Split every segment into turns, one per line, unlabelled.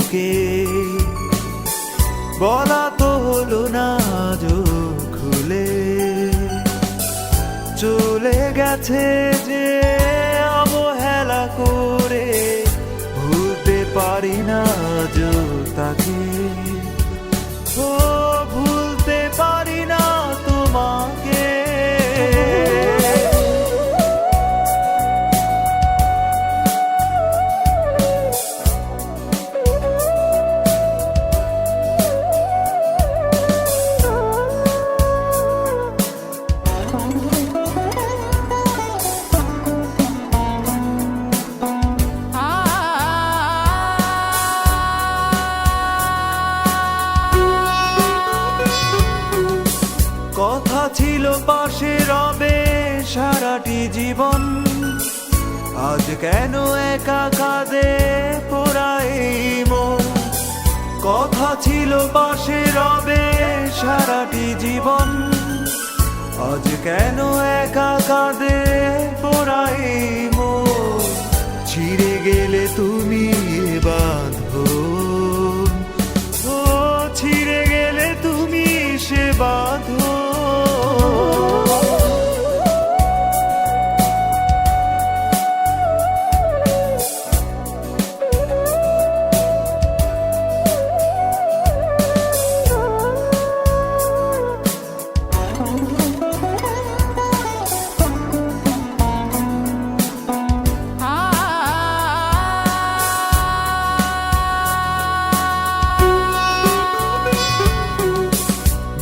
বুকে, বলা তো হলো না আজও খুলে। চলে গেছে যে অবহেলা করে, ভুলতে পারি না আজও তাকে। ও ভুলতে পারি না তোমাকে। কথা ছিল পাশে রবে সারাটি জীবন, আজ কেন একা কাঁদে পোড়াই মন। কথা ছিল পাশে রবে সারাটি জীবন, আজ কেন একা কাঁদে পোড়াই মন। ছিঁড়ে গেলে তুমি বাঁধন, ও ছিঁড়ে গেলে তুমি সে বাঁধন।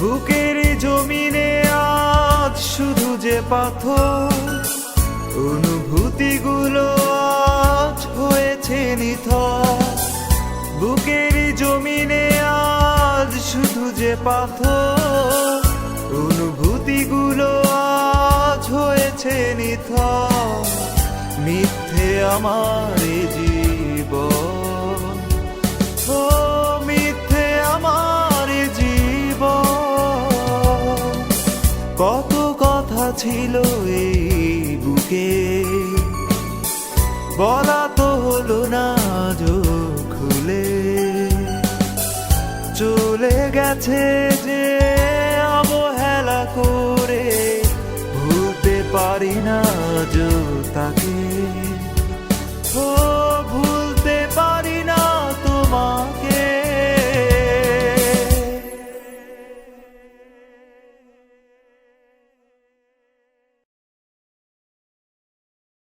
বুকের জমিনে আজ শুধু যে পাথর, অনুভূতিগুলো আজ হয়েছে নিথর। বুকের জমিনে আজ শুধু যে পাথর, অনুভূতিগুলো আজ হয়েছে নিথর। মিথ্যে আমার জীবন, ও মিথ্যে আমার জীবন। কত কথা ছিল এই বুকে, বলা তো হলো না আজও খুলে। চলে গেছে যে অবহেলা করে, ভুলতে পারি না আজও তাকে।